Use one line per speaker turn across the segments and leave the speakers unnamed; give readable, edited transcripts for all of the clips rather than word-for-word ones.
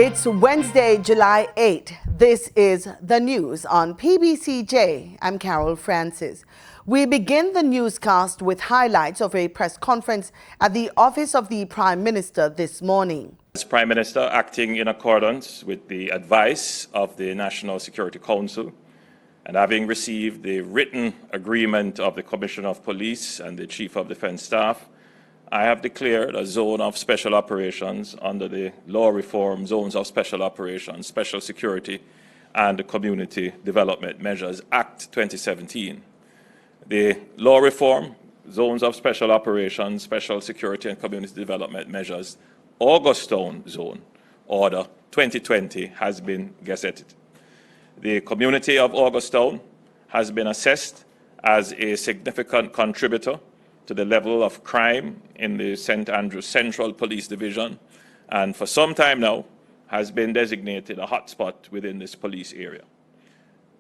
It's Wednesday, July 8th. This is the news on PBCJ. I'm Carol Francis. We begin the newscast with highlights of a press conference at the office of the Prime Minister this morning.
As Prime Minister, acting in accordance with the advice of the National Security Council, and having received the written agreement of the Commissioner of Police and the Chief of Defence Staff, I have declared a zone of special operations under the law reform Zones of Special Operations, Special Security and Community Development Measures Act 2017. The law reform Zones of Special Operations, Special Security and Community Development Measures Augustown Zone Order 2020 has been gazetted. The community of Augustown has been assessed as a significant contributor to the level of crime in the St. Andrews Central Police Division, and for some time now has been designated a hotspot within this police area.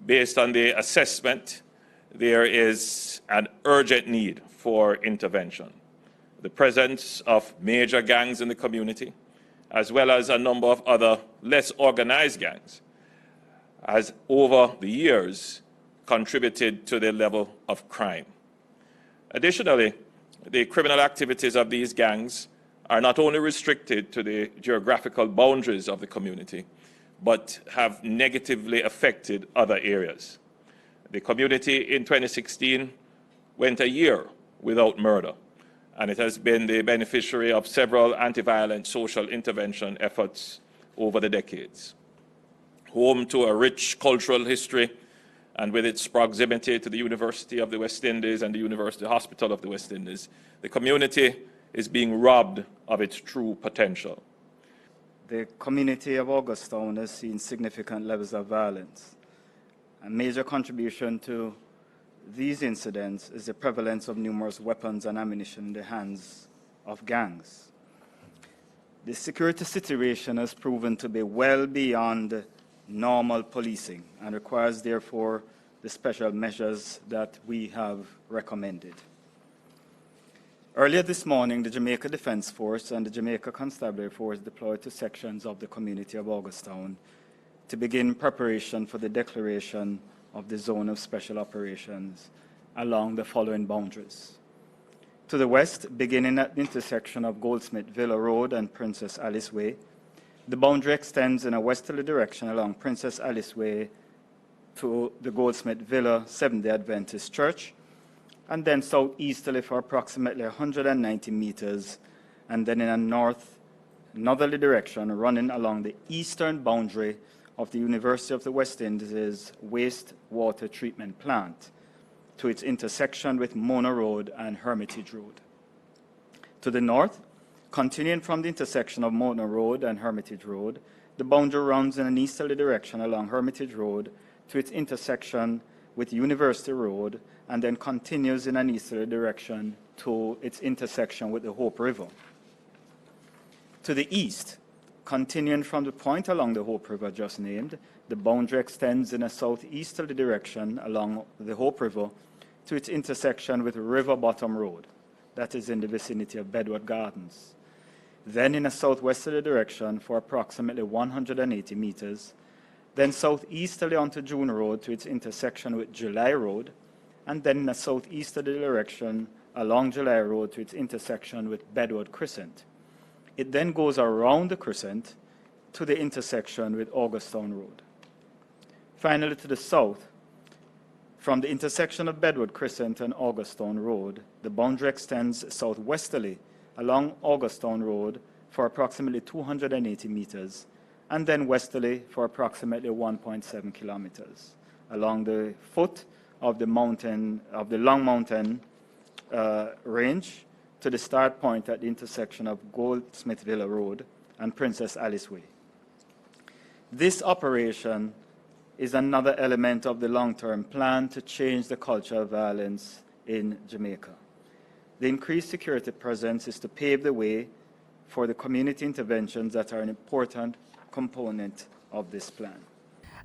Based on the assessment, there is an urgent need for intervention. The presence of major gangs in the community, as well as a number of other less organized gangs, has over the years contributed to the level of crime. Additionally, the criminal activities of these gangs are not only restricted to the geographical boundaries of the community, but have negatively affected other areas. The community in 2016 went a year without murder, and it has been the beneficiary of several anti-violent social intervention efforts over the decades. Home to a rich cultural history, and with its proximity to the University of the West Indies and the University Hospital of the West Indies, the community is being robbed of its true potential.
The community of Augustown has seen significant levels of violence. A major contribution to these incidents is the prevalence of numerous weapons and ammunition in the hands of gangs. The security situation has proven to be well beyond normal policing and requires, therefore, the special measures that we have recommended. Earlier this morning, the Jamaica Defence Force and the Jamaica Constabulary Force deployed to sections of the community of Augustown to begin preparation for the declaration of the Zone of Special Operations along the following boundaries. To the west, beginning at the intersection of Goldsmith Villa Road and Princess Alice Way, the boundary extends in a westerly direction along Princess Alice Way to the Goldsmith Villa Seventh-day Adventist Church, and then southeasterly for approximately 190 meters, and then in a northerly direction running along the eastern boundary of the University of the West Indies wastewater treatment plant to its intersection with Mona Road and Hermitage Road. To the north, continuing from the intersection of Mona Road and Hermitage Road, the boundary runs in an easterly direction along Hermitage Road to its intersection with University Road, and then continues in an easterly direction to its intersection with the Hope River. To the east, continuing from the point along the Hope River just named, the boundary extends in a southeasterly direction along the Hope River to its intersection with River Bottom Road, that is in the vicinity of Bedward Gardens. Then in a southwesterly direction for approximately 180 meters, then southeasterly onto June Road to its intersection with July Road, and then in a southeasterly direction along July Road to its intersection with Bedward Crescent. It then goes around the crescent to the intersection with Augustown Road. Finally, to the south, from the intersection of Bedward Crescent and Augustown Road, the boundary extends southwesterly along Augustown Road for approximately 280 meters, and then westerly for approximately 1.7 kilometers along the foot of the mountain, of the Long Mountain range to the start point at the intersection of Goldsmith Villa Road and Princess Alice Way. This operation is another element of the long-term plan to change the culture of violence in Jamaica. The increased security presence is to pave the way for the community interventions that are an important component of this plan.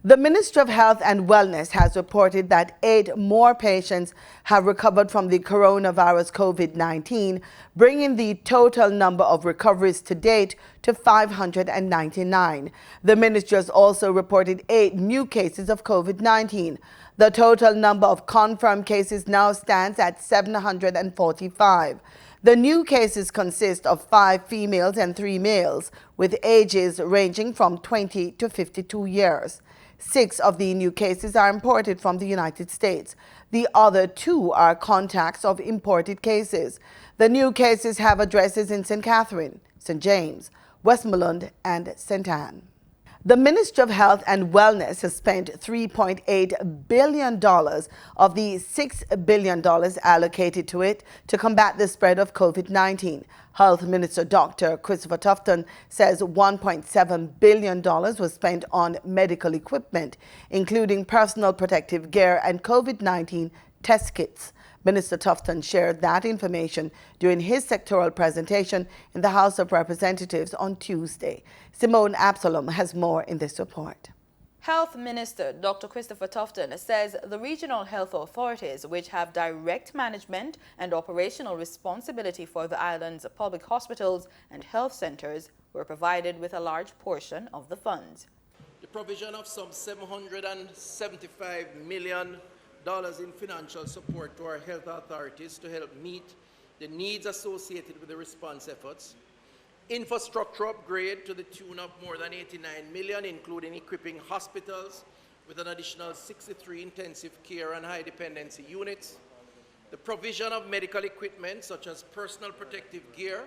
The Ministry of Health and Wellness has reported that 8 more patients have recovered from the coronavirus COVID-19, bringing the total number of recoveries to date to 599. The ministry has also reported 8 new cases of COVID-19. The total number of confirmed cases now stands at 745. The new cases consist of 5 females and 3 males, with ages ranging from 20 to 52 years. 6 of the new cases are imported from the United States. The other 2 are contacts of imported cases. The new cases have addresses in St. Catherine, St. James, Westmoreland, and St. Anne. The Ministry of Health and Wellness has spent $3.8 billion of the $6 billion allocated to it to combat the spread of COVID-19. Health Minister Dr. Christopher Tufton says $1.7 billion was spent on medical equipment, including personal protective gear and COVID-19 test kits. Minister Tufton shared that information during his sectoral presentation in the House of Representatives on Tuesday. Simone Absalom has more in this report.
Health Minister Dr. Christopher Tufton says the regional health authorities, which have direct management and operational responsibility for the island's public hospitals and health centers, were provided with a large portion of the funds.
The provision of some $775 million in financial support to our health authorities to help meet the needs associated with the response efforts. Infrastructure upgrade to the tune of more than $89 million, including equipping hospitals with an additional 63 intensive care and high dependency units. The provision of medical equipment such as personal protective gear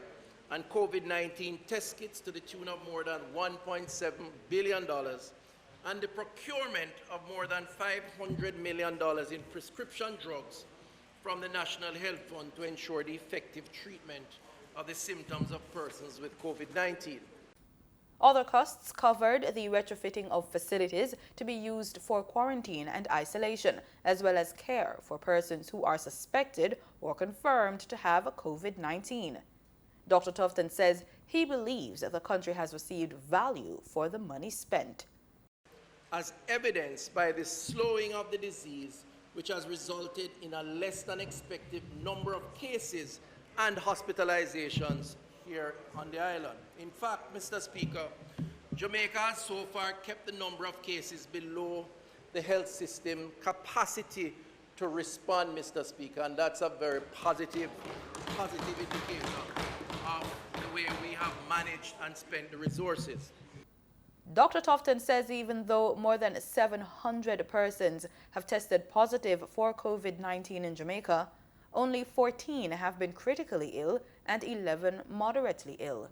and COVID-19 test kits to the tune of more than $1.7 billion. And the procurement of more than $500 million in prescription drugs from the National Health Fund to ensure the effective treatment of the symptoms of persons with COVID-19.
Other costs covered the retrofitting of facilities to be used for quarantine and isolation, as well as care for persons who are suspected or confirmed to have COVID-19. Dr. Tufton says he believes that the country has received value for the money spent.
As evidenced by the slowing of the disease, which has resulted in a less than expected number of cases and hospitalizations here on the island. In fact, Mr. Speaker, Jamaica has so far kept the number of cases below the health system capacity to respond, Mr. Speaker, and that's a very positive indicator of the way we have managed and spent the resources.
Dr. Tufton says even though more than 700 persons have tested positive for COVID-19 in Jamaica, only 14 have been critically ill and 11 moderately ill.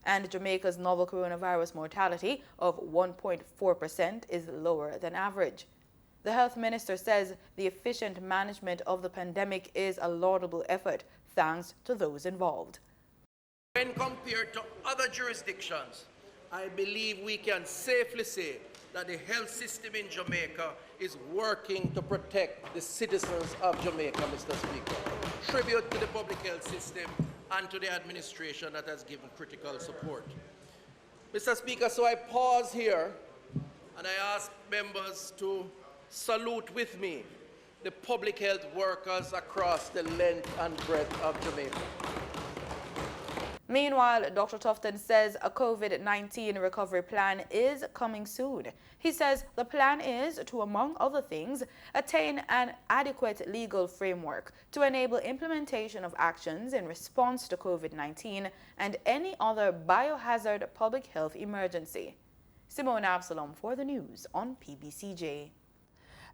And Jamaica's novel coronavirus mortality of 1.4% is lower than average. The health minister says the efficient management of the pandemic is a laudable effort, thanks to those involved.
When compared to other jurisdictions, I believe we can safely say that the health system in Jamaica is working to protect the citizens of Jamaica, Mr. Speaker. Tribute to the public health system and to the administration that has given critical support. Mr. Speaker, so I pause here and I ask members to salute with me the public health workers across the length and breadth of Jamaica.
Meanwhile, Dr. Tufton says a COVID-19 recovery plan is coming soon. He says the plan is to, among other things, attain an adequate legal framework to enable implementation of actions in response to COVID-19 and any other biohazard public health emergency. Simone Absalom for the news on PBCJ.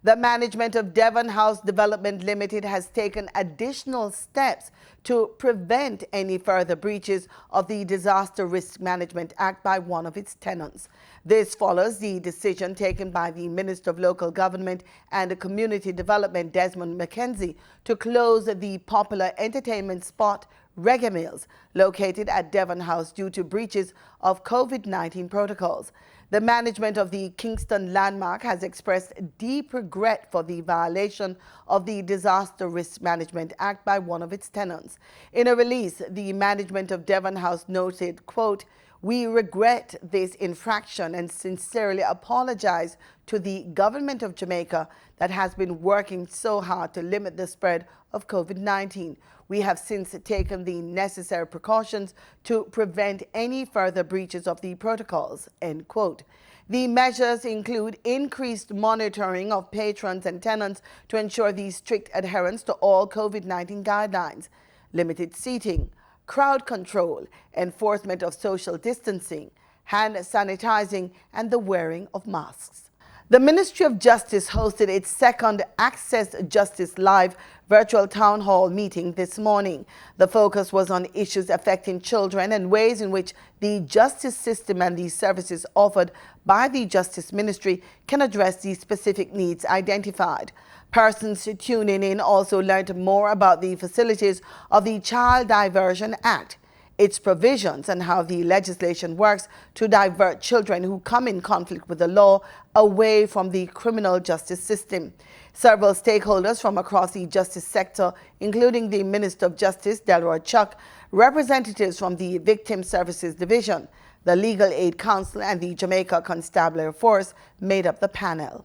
The management of Devon House Development Limited has taken additional steps to prevent any further breaches of the Disaster Risk Management Act by one of its tenants. This follows the decision taken by the Minister of Local Government and Community Development, Desmond McKenzie, to close the popular entertainment spot Reggae Mills, located at Devon House due to breaches of COVID-19 protocols. The management of the Kingston landmark has expressed deep regret for the violation of the Disaster Risk Management Act by one of its tenants. In a release, the management of Devon House noted, quote, We regret this infraction and sincerely apologize to the government of Jamaica that has been working so hard to limit the spread of COVID-19. We have since taken the necessary precautions to prevent any further breaches of the protocols, end quote. The measures include increased monitoring of patrons and tenants to ensure the strict adherence to all COVID-19 guidelines, limited seating, crowd control, enforcement of social distancing, hand sanitizing, and the wearing of masks. The Ministry of Justice hosted its second Access Justice Live virtual town hall meeting this morning. The focus was on issues affecting children and ways in which the justice system and the services offered by the Justice Ministry can address the specific needs identified. Persons tuning in also learned more about the facilities of the Child Diversion Act, its provisions, and how the legislation works to divert children who come in conflict with the law away from the criminal justice system. Several stakeholders from across the justice sector, including the Minister of Justice, Delroy Chuck, representatives from the Victim Services Division, the Legal Aid Council, and the Jamaica Constabulary Force made up the panel.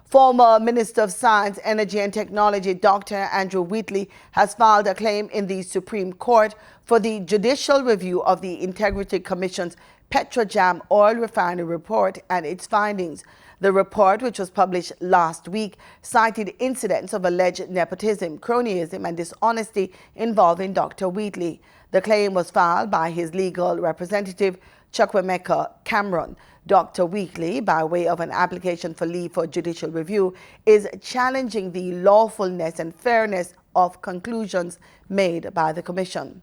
Former Minister of Science, Energy and Technology, Dr. Andrew Wheatley, has filed a claim in the Supreme Court for the judicial review of the Integrity Commission's Petrojam oil refinery report and its findings. The report, which was published last week, cited incidents of alleged nepotism, cronyism, and dishonesty involving Dr. Wheatley. The claim was filed by his legal representative, Chukwemeka Cameron. Dr. Wheatley, by way of an application for leave for judicial review, is challenging the lawfulness and fairness of conclusions made by the Commission.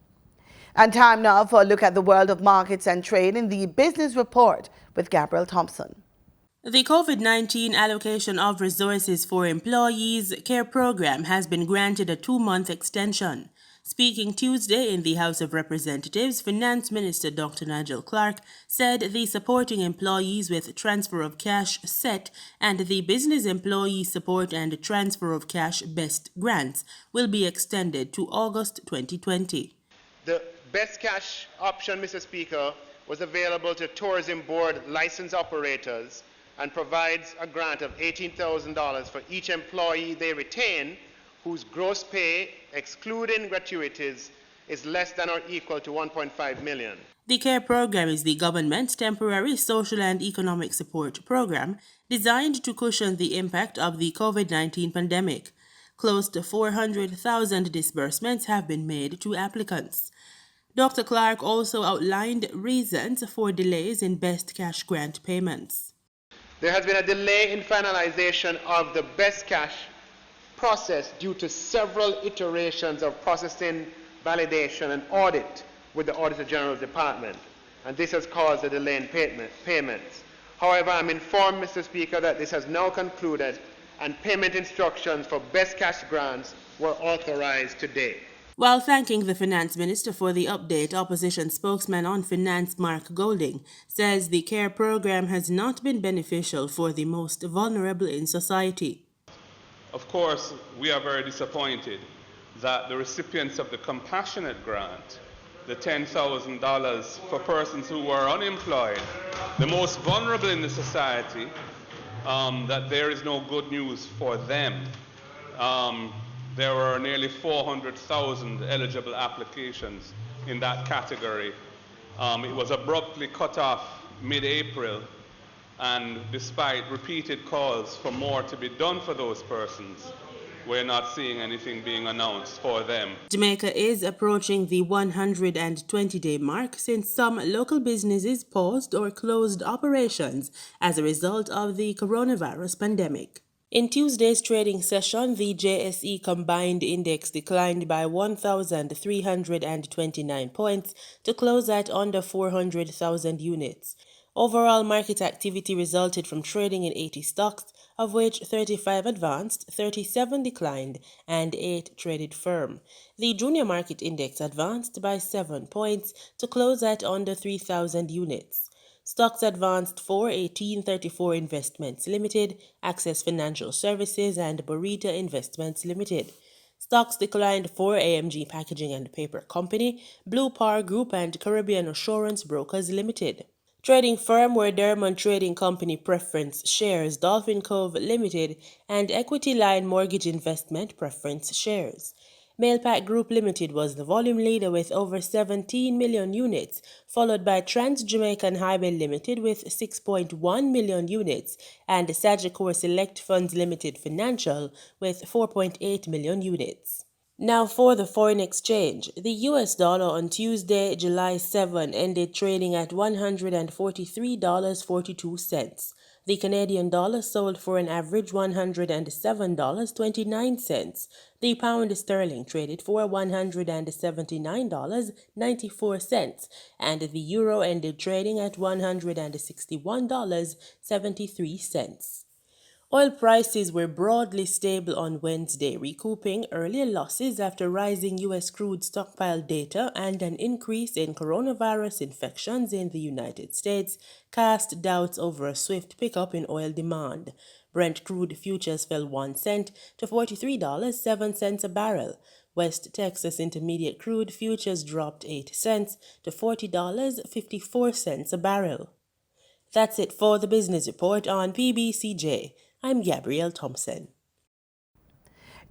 And time now for a look at the world of markets and trade in the Business Report with Gabriel Thompson.
The COVID-19 Allocation of Resources for Employees Care Program has been granted a 2-month extension. Speaking Tuesday in the House of Representatives, Finance Minister Dr. Nigel Clark said the Supporting Employees with Transfer of Cash SET and the Business Employee Support and Transfer of Cash BEST grants will be extended to August 2020.
The Best Cash option, Mr. Speaker, was available to Tourism Board license operators and provides a grant of $18,000 for each employee they retain whose gross pay, excluding gratuities, is less than or equal to $1.5 million.
The CARE program is the government's temporary social and economic support program designed to cushion the impact of the COVID-19 pandemic. Close to 400,000 disbursements have been made to applicants. Dr. Clark also outlined reasons for delays in Best Cash grant payments.
There has been a delay in finalization of the Best Cash process due to several iterations of processing, validation, and audit with the Auditor General's Department, and this has caused a delay in payments. However, I'm informed, Mr. Speaker, that this has now concluded and payment instructions for Best Cash grants were authorized today.
While thanking the Finance Minister for the update, Opposition spokesman on Finance Mark Golding says the CARE program has not been beneficial for the most vulnerable in society.
Of course, we are very disappointed that the recipients of the Compassionate Grant, the $10,000 for persons who were unemployed, the most vulnerable in the society, that there is no good news for them. There were nearly 400,000 eligible applications in that category. It was abruptly cut off mid-April, and despite repeated calls for more to be done for those persons, we're not seeing anything being announced for them.
Jamaica is approaching the 120-day mark since some local businesses paused or closed operations as a result of the coronavirus pandemic. In Tuesday's trading session, the JSE Combined Index declined by 1,329 points to close at under 400,000 units. Overall market activity resulted from trading in 80 stocks, of which 35 advanced, 37 declined, and 8 traded firm. The Junior Market Index advanced by 7 points to close at under 3,000 units. Stocks advanced for 1834 Investments Limited, Access Financial Services, and Burita Investments Limited. Stocks declined for AMG Packaging and Paper Company, Blue Par Group, and Caribbean Assurance Brokers Limited. Trading firm were Dermont Trading Company Preference Shares, Dolphin Cove Limited, and Equity Line Mortgage Investment Preference Shares. Mailpack Group Limited was the volume leader with over 17 million units, followed by Trans Jamaican Highway Limited with 6.1 million units, and Sagicor Select Funds Limited Financial with 4.8 million units. Now for the foreign exchange. The US dollar on Tuesday, July 7, ended trading at $143.42. The Canadian dollar sold for an average $107.29. The pound sterling traded for $179.94, and the euro ended trading at $161.73. Oil prices were broadly stable on Wednesday, recouping earlier losses after rising U.S. crude stockpile data and an increase in coronavirus infections in the United States cast doubts over a swift pickup in oil demand. Brent crude futures fell 1 cent to $43.07 a barrel. West Texas Intermediate crude futures dropped 8 cents to $40.54 a barrel. That's it for the business report on PBCJ. I'm Gabrielle Thompson.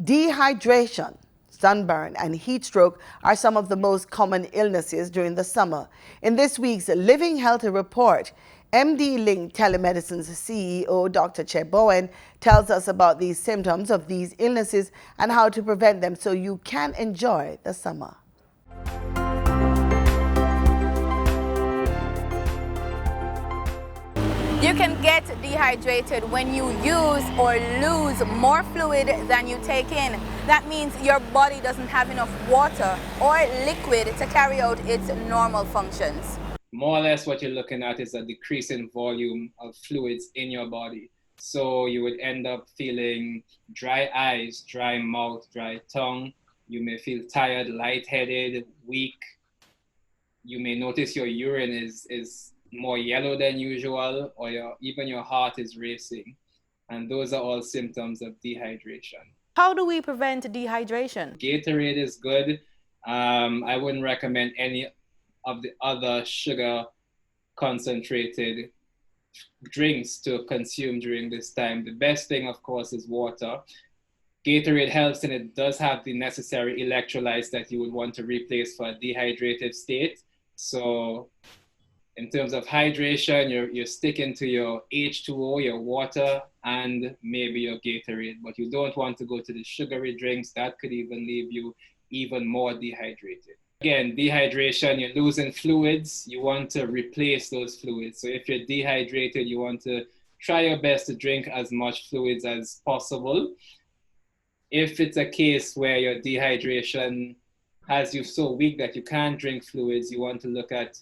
Dehydration, sunburn, and heat stroke are some of the most common illnesses during the summer. In this week's Living Healthy report, MD Link Telemedicine's CEO, Dr. Che Bowen, tells us about the symptoms of these illnesses and how to prevent them so you can enjoy the summer.
You can get dehydrated when you use or lose more fluid than you take in. That means your body doesn't have enough water or liquid to carry out its normal functions.
More or less what you're looking at is a decrease in volume of fluids in your body. So you would end up feeling dry eyes, dry mouth, dry tongue. You may feel tired, lightheaded, weak. You may notice your urine is more yellow than usual, or even your heart is racing. And those are all symptoms of dehydration.
How do we prevent dehydration?
Gatorade is good. I wouldn't recommend any of the other sugar concentrated drinks to consume during this time. The best thing, of course, is water. Gatorade helps, and it does have the necessary electrolytes that you would want to replace for a dehydrated state. So in terms of hydration, you're sticking to your H2O, your water, and maybe your Gatorade, but you don't want to go to the sugary drinks. That could even leave you even more dehydrated. Again, dehydration, you're losing fluids. You want to replace those fluids. So if you're dehydrated, you want to try your best to drink as much fluids as possible. If it's a case where your dehydration has you so weak that you can't drink fluids, you want to look at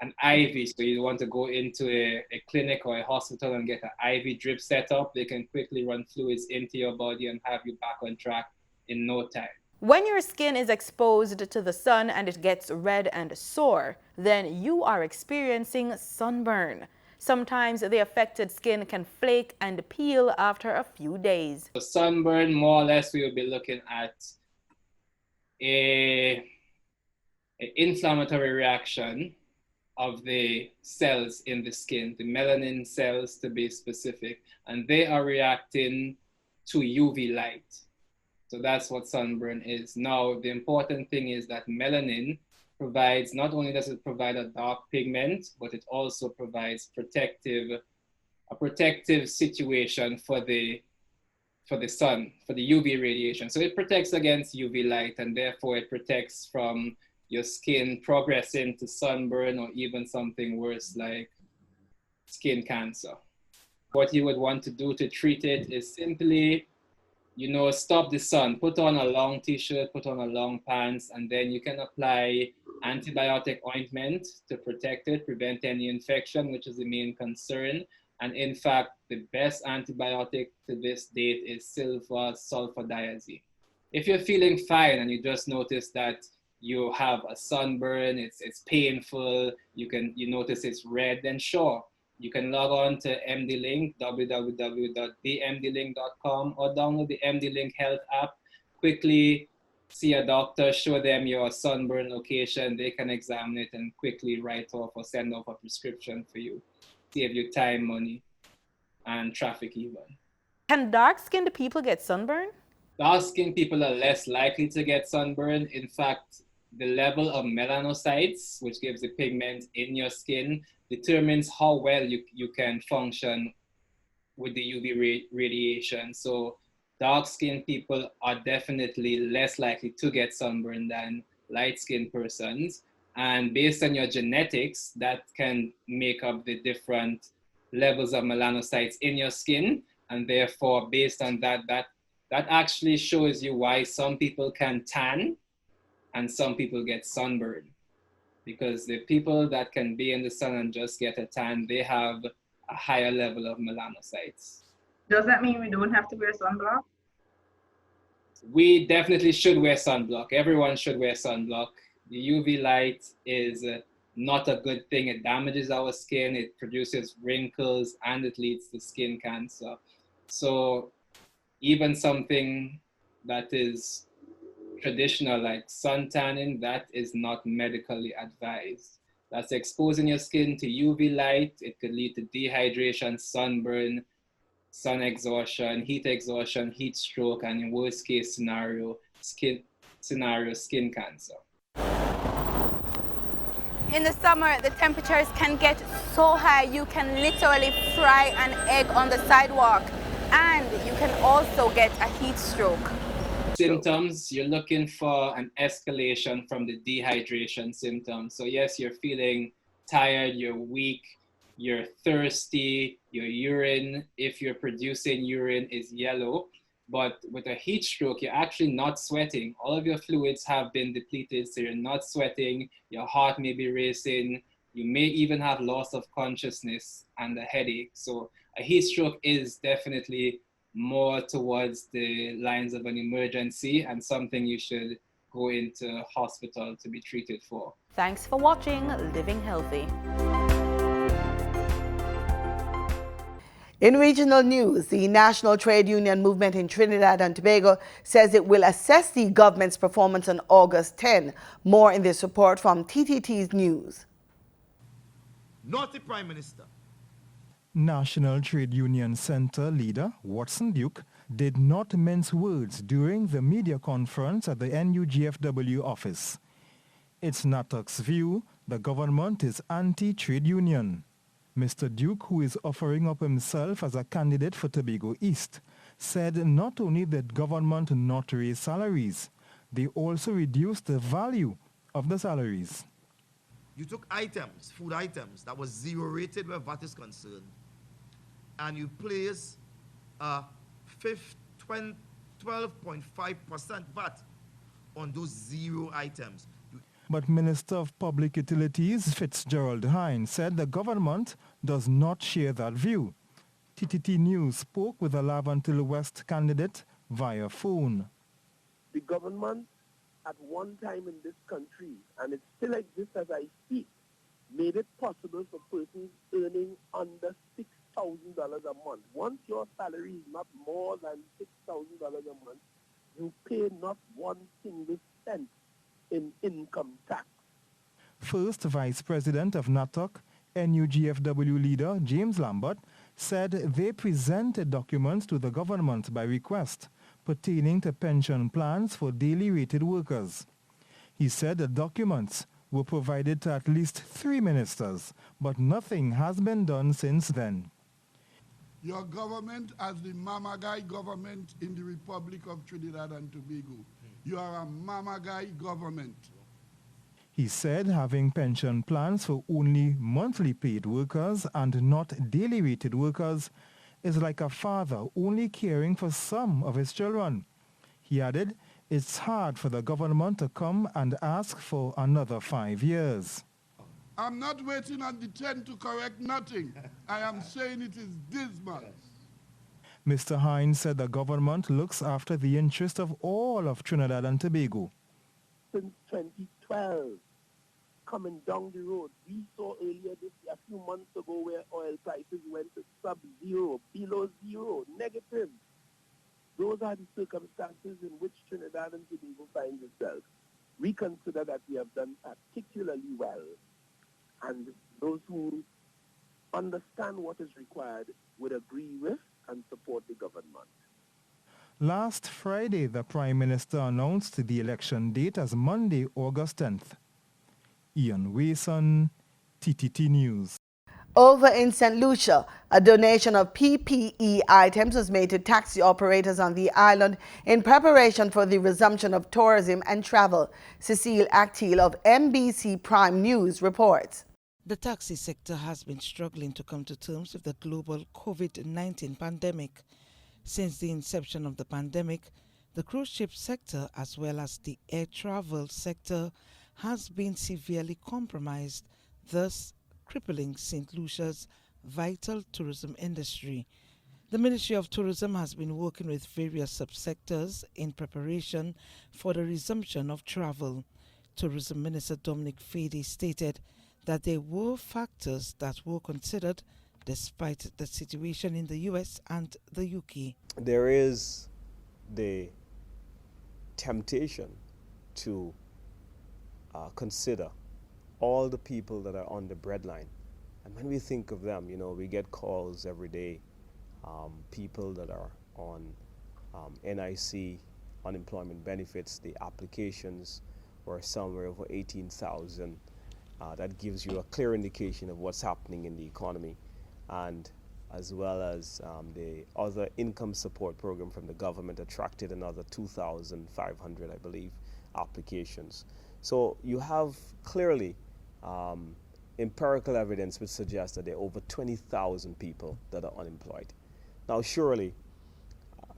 an IV. So you want to go into a clinic or a hospital and get an IV drip set up. They can quickly run fluids into your body and have you back on track in no time.
When your skin is exposed to the sun and it gets red and sore, then you are experiencing sunburn. Sometimes the affected skin can flake and peel after a few days.
So sunburn, more or less, we will be looking at an inflammatory reaction of the cells in the skin, the melanin cells to be specific, and they are reacting to UV light. So that's what sunburn is. Now, the important thing is that melanin provides, not only does it provide a dark pigment, but it also provides a protective situation for the sun, for the UV radiation. So it protects against UV light, and therefore it protects from your skin progressing to sunburn or even something worse like skin cancer. What you would want to do to treat it is simply, stop the sun, put on a long t-shirt, put on a long pants, and then you can apply antibiotic ointment to protect it, prevent any infection, which is the main concern. And in fact, the best antibiotic to this date is silver sulfadiazine. If you're feeling fine and you just notice that you have a sunburn, it's painful, you notice it's red, then sure, you can log on to MD-Link, www.themdlink.com, or download the MD-Link Health app quickly see a doctor, show them your sunburn location, they can examine it and quickly write off or send off a prescription for you. Save you time, money, and traffic even.
Can dark-skinned people get sunburn?
Dark-skinned people are less likely to get sunburn. In fact, the level of melanocytes, which gives the pigment in your skin, determines how well you can function with the UV radiation. So dark-skinned people are definitely less likely to get sunburn than light-skinned persons. And based on your genetics, that can make up the different levels of melanocytes in your skin. And therefore, based on that actually shows you why some people can tan and some people get sunburn. Because the people that can be in the sun and just get a tan, they have a higher level of melanocytes.
Does that mean we don't have to wear sunblock?
We definitely should wear sunblock. Everyone should wear sunblock. The UV light is not a good thing. It damages our skin, it produces wrinkles, and it leads to skin cancer. So even something that is traditional like sun tanning, that is not medically advised. That's exposing your skin to UV light. It could lead to dehydration, sunburn, sun exhaustion, heat exhaustion, heat stroke, and in worst case scenario, skin cancer.
In the summer, the temperatures can get so high you can literally fry an egg on the sidewalk, and you can also get a heat stroke.
Symptoms, you're looking for an escalation from the dehydration symptoms. So yes, you're feeling tired, you're weak, you're thirsty, your urine, if you're producing urine, is yellow. But with a heat stroke, you're actually not sweating. All of your fluids have been depleted, so you're not sweating, your heart may be racing, you may even have loss of consciousness and a headache. So a heat stroke is definitely more towards the lines of an emergency and something you should go into hospital to be treated for.
Thanks for watching Living Healthy.
In regional news, the National Trade Union Movement in Trinidad and Tobago says it will assess the government's performance on August 10. More in this report from TTT's News.
Naughty Prime Minister.
National Trade Union Centre leader Watson Duke did not mince words during the media conference at the NUGFW office. It's NATOC's view the government is anti-trade union. Mr. Duke, who is offering up himself as a candidate for Tobago East, said not only did government not raise salaries, they also reduced the value of the salaries.
You took items, food items, that was zero rated where VAT is concerned, and you place a 12.5% VAT on those zero items.
But Minister of Public Utilities Fitzgerald Hine said the government does not share that view. TTT News spoke with a Laventille West candidate via phone.
The government at one time in this country, and it still exists as I speak, made it possible for persons earning under $6,000 a month. Once your salary is not more than $6,000 a month, you pay not one single cent in income tax.
First Vice President of NATOC, NUGFW leader James Lambert, said they presented documents to the government by request pertaining to pension plans for daily rated workers. He said the documents were provided to at least 3 ministers, but nothing has been done since then.
Your government as the mama guy government in the Republic of Trinidad and Tobago. You are a mama guy government.
He said having pension plans for only monthly paid workers and not daily rated workers is like a father only caring for some of his children. He added, it's hard for the government to come and ask for another 5 years.
I'm not waiting on the 10 to correct nothing. I am saying it is dismal.
Mr. Hines said the government looks after the interest of all of Trinidad and Tobago.
Since 2012, coming down the road, we saw earlier this year, a few months ago, where oil prices went to sub-zero, below zero, negative. those are the circumstances in which Trinidad and Tobago finds itself. We consider that we have done particularly well, and those who understand what is required would agree with and support the government.
Last Friday, the Prime Minister announced the election date as Monday, August 10th. Ian Wason, TTT News.
Over in St. Lucia, a donation of PPE items was made to taxi operators on the island in preparation for the resumption of tourism and travel. Cecile Actil of MBC Prime News reports.
The taxi sector has been struggling to come to terms with the global COVID-19 pandemic. Since the inception of the pandemic, the cruise ship sector as well as the air travel sector has been severely compromised, thus crippling St. Lucia's vital tourism industry. The Ministry of Tourism has been working with various subsectors in preparation for the resumption of travel. Tourism Minister Dominic Fady stated that there were factors that were considered despite the situation in the US and the UK.
There is the temptation to consider all the people that are on the breadline. And when we think of them, you know, we get calls every day, people that are on NIC, unemployment benefits, the applications were somewhere over 18,000. That gives you a clear indication of what's happening in the economy, and as well as the other income support program from the government attracted another 2,500, I believe, applications. So you have clearly empirical evidence which suggests that there are over 20,000 people that are unemployed. Now, surely,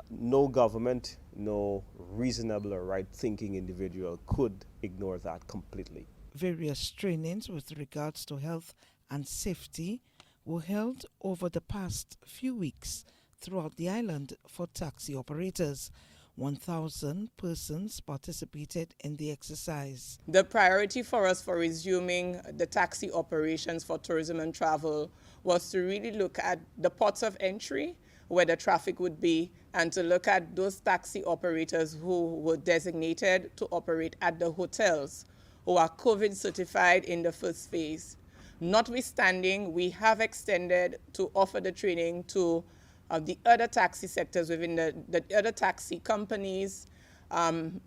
no government, no reasonable or right-thinking individual could ignore that completely.
Various trainings with regards to health and safety were held over the past few weeks throughout the island for taxi operators. 1,000 persons participated in the exercise.
The priority for us for resuming the taxi operations for tourism and travel was to really look at the ports of entry where the traffic would be, and to look at those taxi operators who were designated to operate at the hotels, who are COVID certified in the first phase. Notwithstanding, we have extended to offer the training to the other taxi sectors within the other taxi companies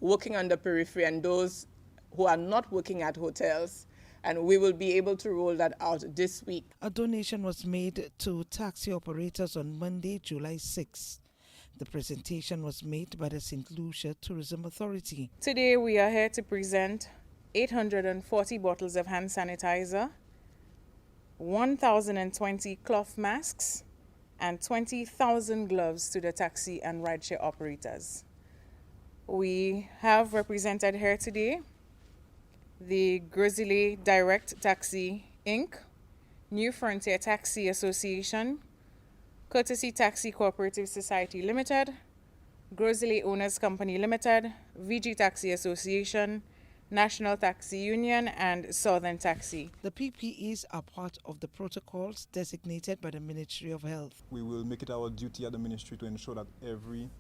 working on the periphery and those who are not working at hotels. And we will be able to roll that out this week.
A donation was made to taxi operators on Monday, July 6th. The presentation was made by the St. Lucia Tourism Authority.
Today we are here to present 840 bottles of hand sanitizer, 1,020 cloth masks, and 20,000 gloves to the taxi and rideshare operators. We have represented here today the Grizzly Direct Taxi Inc., New Frontier Taxi Association, Courtesy Taxi Cooperative Society Limited, Grizzly Owners Company Limited, VG Taxi Association, National Taxi Union, and Southern Taxi.
The PPEs are part of the protocols designated by the Ministry of Health.
We will make it our duty at the ministry to ensure that every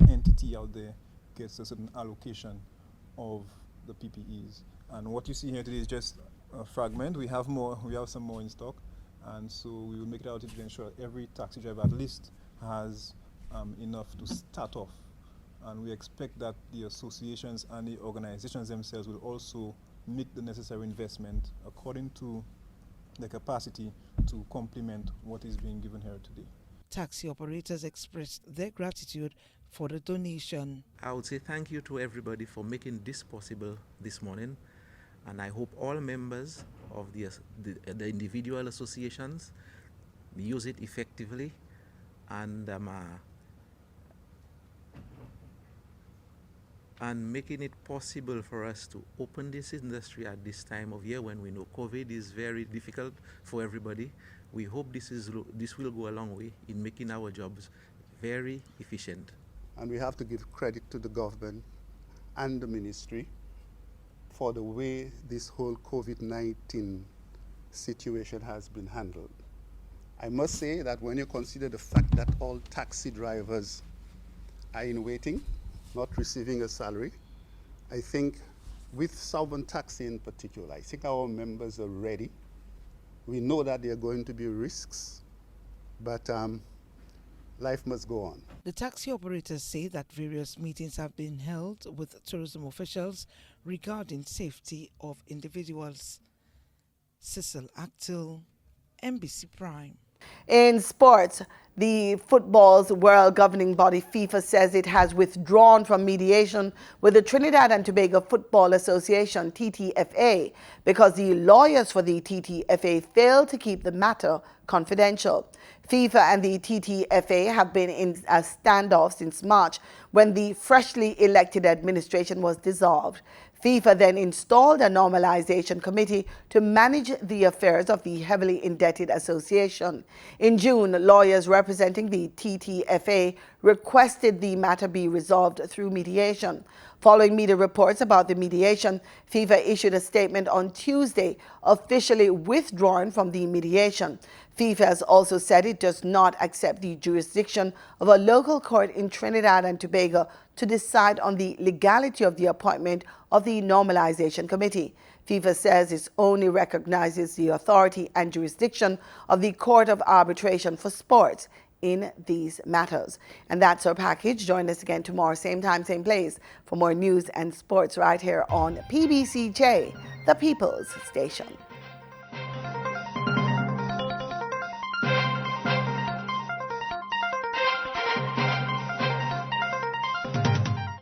entity out there gets a certain allocation of the PPEs. And what you see here today is just a fragment. We have more. We have some more in stock, and so we will make it our duty to ensure that every taxi driver at least has enough to start off. And we expect that the associations and the organizations themselves will also make the necessary investment according to the capacity to complement what is being given here today.
Taxi operators expressed their gratitude for the donation.
I would say thank you to everybody for making this possible this morning, and I hope all members of the individual associations use it effectively, and making it possible for us to open this industry at this time of year when we know COVID is very difficult for everybody. We hope this will go a long way in making our jobs very efficient.
And we have to give credit to the government and the ministry for the way this whole COVID-19 situation has been handled. I must say that when you consider the fact that all taxi drivers are in waiting, not receiving a salary. I think with sovereign taxi in particular, I think our members are ready. We know that there are going to be risks, but life must go on.
The taxi operators say that various meetings have been held with tourism officials regarding safety of individuals. Cecil Actil, NBC Prime.
In sports, the football's world governing body FIFA says it has withdrawn from mediation with the Trinidad and Tobago Football Association, TTFA, because the lawyers for the TTFA failed to keep the matter confidential. FIFA and the TTFA have been in a standoff since March when the freshly elected administration was dissolved. FIFA then installed a normalization committee to manage the affairs of the heavily indebted association. In June, lawyers representing the TTFA requested the matter be resolved through mediation. Following media reports about the mediation, FIFA issued a statement on Tuesday, officially withdrawing from the mediation. FIFA has also said it does not accept the jurisdiction of a local court in Trinidad and Tobago to decide on the legality of the appointment of the Normalization Committee. FIFA says it only recognizes the authority and jurisdiction of the Court of Arbitration for Sports in these matters. And that's our package. Join us again tomorrow, same time, same place, for more news and sports right here on PBCJ, the People's Station.